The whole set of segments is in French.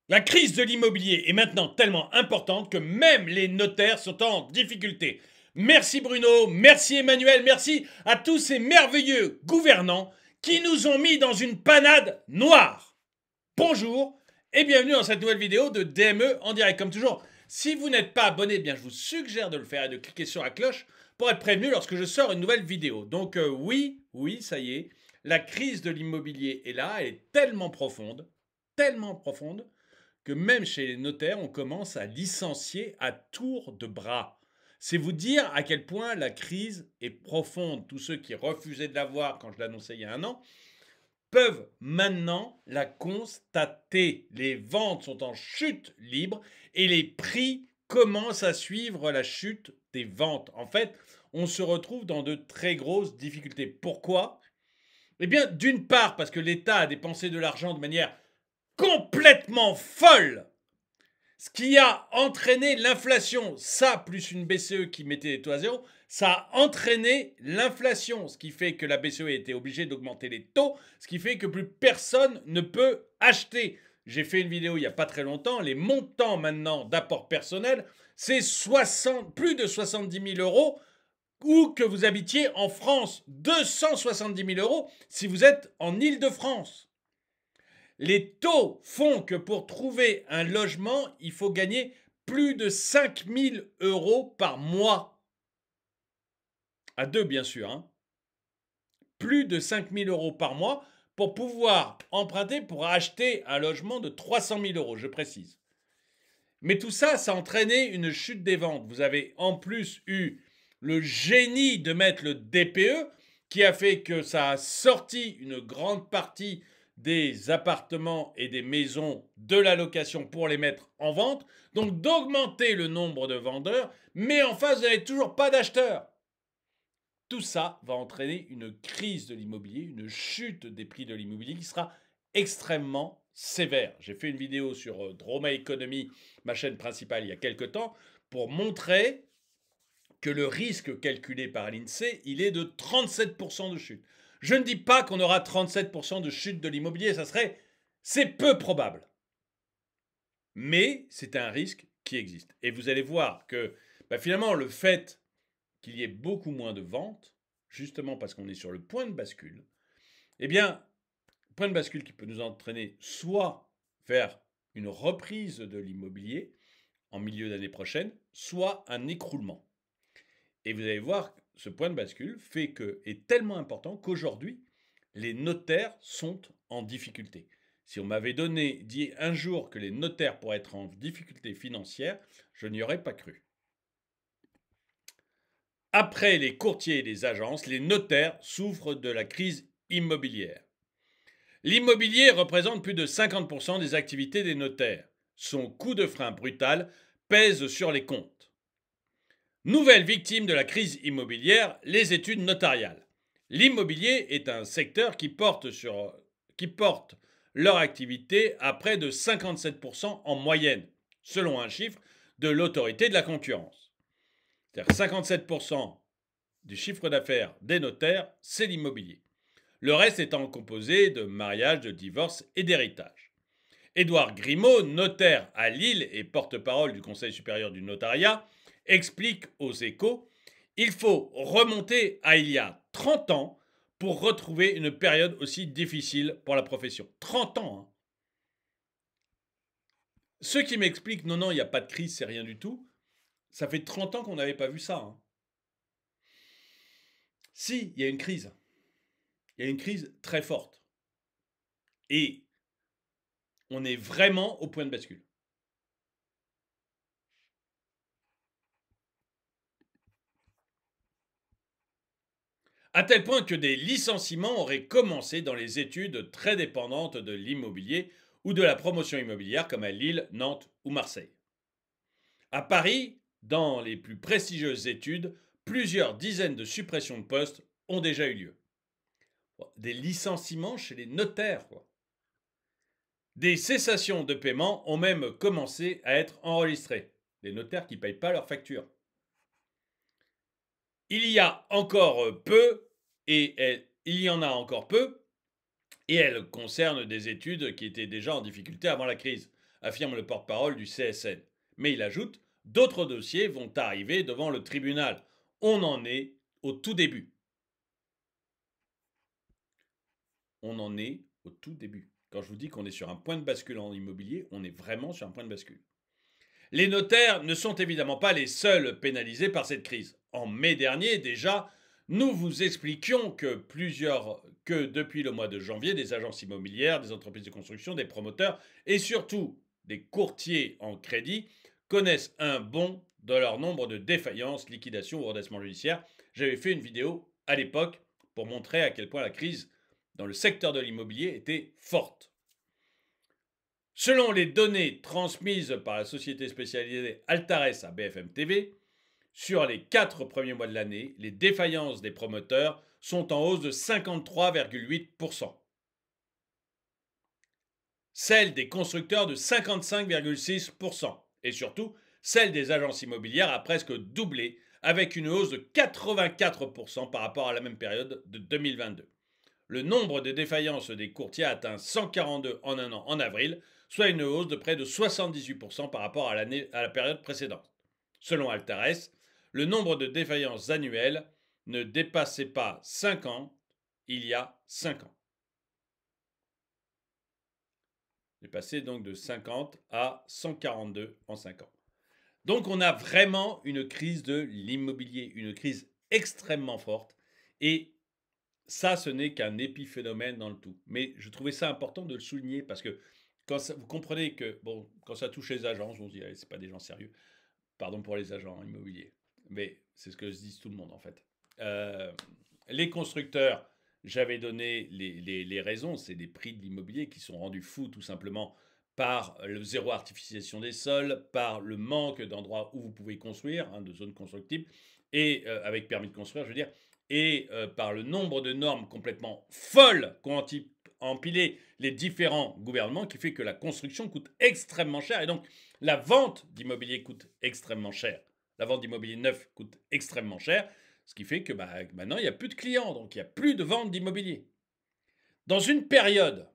La crise de l'immobilier est maintenant tellement importante que même les notaires sont en difficulté. Merci Bruno, merci Emmanuel, merci à tous ces merveilleux gouvernants qui nous ont mis dans une panade noire. Bonjour et bienvenue dans cette nouvelle vidéo de DME en direct. Comme toujours, si vous n'êtes pas abonné, eh bien je vous suggère de le faire et de cliquer sur la cloche pour être prévenu lorsque je sors une nouvelle vidéo. Donc oui, ça y est, la crise de l'immobilier est là, elle est tellement profonde, que même chez les notaires, on commence à licencier à tour de bras. C'est vous dire à quel point la crise est profonde. Tous ceux qui refusaient de la voir quand je l'annonçais il y a un an peuvent maintenant la constater. Les ventes sont en chute libre et les prix commencent à suivre la chute des ventes. En fait, on se retrouve dans de très grosses difficultés. Pourquoi? Eh bien, d'une part, parce que l'État a dépensé de l'argent de manière complètement folle, ce qui a entraîné l'inflation. Ça, plus une BCE qui mettait les taux à zéro, ça a entraîné l'inflation, ce qui fait que la BCE a été obligée d'augmenter les taux, ce qui fait que plus personne ne peut acheter. J'ai fait une vidéo il n'y a pas très longtemps, les montants maintenant d'apport personnel, c'est plus de 70 000 euros, ou que vous habitiez en France, 270 000 euros si vous êtes en Île-de-France. Les taux font que pour trouver un logement, il faut gagner plus de 5 000 euros par mois. À deux, bien sûr. Hein. Plus de 5 000 euros par mois pour pouvoir emprunter pour acheter un logement de 300 000 euros, je précise. Mais tout ça, ça a entraîné une chute des ventes. Vous avez en plus eu le génie de mettre le DPE qui a fait que ça a sorti une grande partie des appartements et des maisons de la location pour les mettre en vente, donc d'augmenter le nombre de vendeurs, mais en face, vous n'avez toujours pas d'acheteurs. Tout ça va entraîner une crise de l'immobilier, une chute des prix de l'immobilier qui sera extrêmement sévère. J'ai fait une vidéo sur Droma Economy, ma chaîne principale, il y a quelques temps, pour montrer que le risque calculé par l'INSEE, il est de 37% de chute. Je ne dis pas qu'on aura 37% de chute de l'immobilier, c'est peu probable. Mais c'est un risque qui existe. Et vous allez voir que finalement, le fait qu'il y ait beaucoup moins de ventes, justement parce qu'on est sur le point de bascule, eh bien, point de bascule qui peut nous entraîner soit vers une reprise de l'immobilier en milieu d'année prochaine, soit un écroulement. Et vous allez voir, ce point de bascule est tellement important qu'aujourd'hui, les notaires sont en difficulté. Si on m'avait dit un jour que les notaires pourraient être en difficulté financière, je n'y aurais pas cru. Après les courtiers et les agences, les notaires souffrent de la crise immobilière. L'immobilier représente plus de 50% des activités des notaires. Son coup de frein brutal pèse sur les comptes. Nouvelle victime de la crise immobilière, les études notariales. L'immobilier est un secteur qui porte leur activité à près de 57% en moyenne, selon un chiffre de l'autorité de la concurrence. C'est-à-dire 57% du chiffre d'affaires des notaires, c'est l'immobilier. Le reste étant composé de mariage, de divorce et d'héritage. Édouard Grimaud, notaire à Lille et porte-parole du Conseil supérieur du notariat, explique aux Échos: il faut remonter à il y a 30 ans pour retrouver une période aussi difficile pour la profession. 30 ans. Hein. Ceux qui m'expliquent non, il n'y a pas de crise, c'est rien du tout, ça fait 30 ans qu'on n'avait pas vu ça. Hein. Si, il y a une crise. Il y a une crise très forte. Et on est vraiment au point de bascule. À tel point que des licenciements auraient commencé dans les études très dépendantes de l'immobilier ou de la promotion immobilière comme à Lille, Nantes ou Marseille. À Paris, dans les plus prestigieuses études, plusieurs dizaines de suppressions de postes ont déjà eu lieu. Des licenciements chez les notaires, quoi. Des cessations de paiement ont même commencé à être enregistrées. Les notaires qui ne payent pas leurs factures. Il y a encore peu, il y en a encore peu, et elles concernent des études qui étaient déjà en difficulté avant la crise. affirme le porte-parole du CSN. Mais il ajoute, d'autres dossiers vont arriver devant le tribunal. On en est au tout début. On en est au tout début. Quand je vous dis qu'on est sur un point de bascule en immobilier, on est vraiment sur un point de bascule. Les notaires ne sont évidemment pas les seuls pénalisés par cette crise. En mai dernier, déjà, nous vous expliquions que depuis le mois de janvier, des agences immobilières, des entreprises de construction, des promoteurs et surtout des courtiers en crédit connaissent un bond de leur nombre de défaillances, liquidations ou redressements judiciaires. J'avais fait une vidéo à l'époque pour montrer à quel point la crise dans le secteur de l'immobilier était forte. Selon les données transmises par la société spécialisée Altares à BFM TV, sur les 4 premiers mois de l'année, les défaillances des promoteurs sont en hausse de 53,8%. Celles des constructeurs de 55,6%. Et surtout, celle des agences immobilières a presque doublé, avec une hausse de 84% par rapport à la même période de 2022. Le nombre de défaillances des courtiers a atteint 142 en un an en avril, soit une hausse de près de 78% par rapport à la période précédente. Selon Altares, le nombre de défaillances annuelles ne dépassait pas 50 il y a 5 ans. Il est passé donc de 50 à 142 en 5 ans. Donc on a vraiment une crise de l'immobilier, une crise extrêmement forte. Et ça, ce n'est qu'un épiphénomène dans le tout. Mais je trouvais ça important de le souligner parce que vous comprenez que quand ça touche les agences, on se dit, allez, c'est pas des gens sérieux. Pardon pour les agents immobiliers. Mais c'est ce que se dit tout le monde en fait. Les constructeurs, j'avais donné les raisons, c'est des prix de l'immobilier qui sont rendus fous tout simplement par le zéro artificialisation des sols, par le manque d'endroits où vous pouvez construire, de zones constructibles, et avec permis de construire, je veux dire, et par le nombre de normes complètement folles qu'ont empilé les différents gouvernements qui fait que la construction coûte extrêmement cher et donc la vente d'immobilier coûte extrêmement cher. La vente d'immobilier neuf coûte extrêmement cher, ce qui fait que maintenant il n'y a plus de clients, donc il n'y a plus de vente d'immobilier. Dans une période,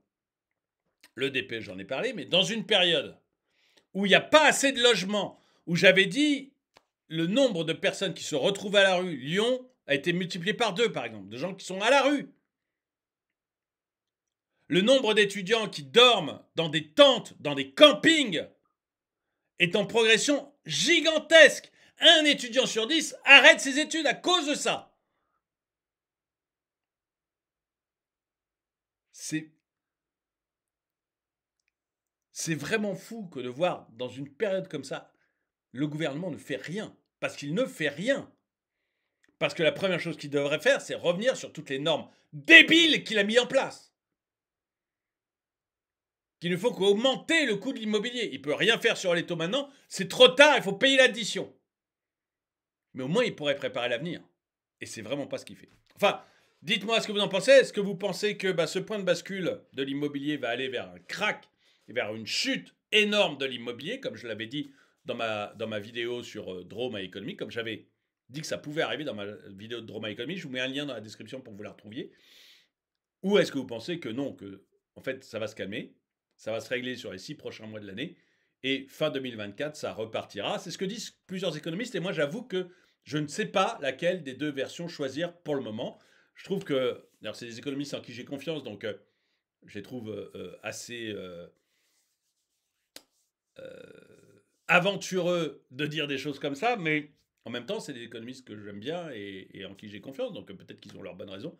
l'EDP j'en ai parlé, mais dans une période où il n'y a pas assez de logements, où j'avais dit le nombre de personnes qui se retrouvent à la rue, Lyon a été multiplié par 2 par exemple, de gens qui sont à la rue. Le nombre d'étudiants qui dorment dans des tentes, dans des campings, est en progression gigantesque. Un étudiant sur 10 arrête ses études à cause de ça. C'est vraiment fou que de voir dans une période comme ça, le gouvernement ne fait rien. Parce qu'il ne fait rien. Parce que la première chose qu'il devrait faire, c'est revenir sur toutes les normes débiles qu'il a mis en place. Qu'il ne faut qu'augmenter le coût de l'immobilier. Il ne peut rien faire sur les taux maintenant. C'est trop tard, il faut payer l'addition. Mais au moins, il pourrait préparer l'avenir. Et c'est vraiment pas ce qu'il fait. Enfin, dites-moi ce que vous en pensez. Est-ce que vous pensez que ce point de bascule de l'immobilier va aller vers un crack et vers une chute énorme de l'immobilier, comme je l'avais dit dans ma vidéo sur Draw My Economy, comme j'avais dit que ça pouvait arriver dans ma vidéo de Draw My Economy. Je vous mets un lien dans la description pour que vous la retrouviez. Ou est-ce que vous pensez que non, que en fait ça va se calmer, ça va se régler sur les 6 prochains mois de l'année, et fin 2024, ça repartira. C'est ce que disent plusieurs économistes, et moi j'avoue que je ne sais pas laquelle des deux versions choisir pour le moment. Je trouve que, alors c'est des économistes en qui j'ai confiance, donc je les trouve assez aventureux de dire des choses comme ça, mais en même temps, c'est des économistes que j'aime bien et en qui j'ai confiance, donc peut-être qu'ils ont leurs bonnes raisons.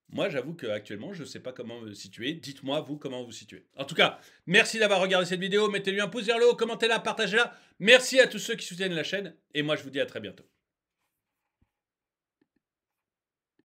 Moi, j'avoue qu'actuellement, je ne sais pas comment me situer. Dites-moi, vous, comment vous situez. En tout cas, merci d'avoir regardé cette vidéo. Mettez-lui un pouce vers le haut, commentez-la, partagez-la. Merci à tous ceux qui soutiennent la chaîne. Et moi, je vous dis à très bientôt.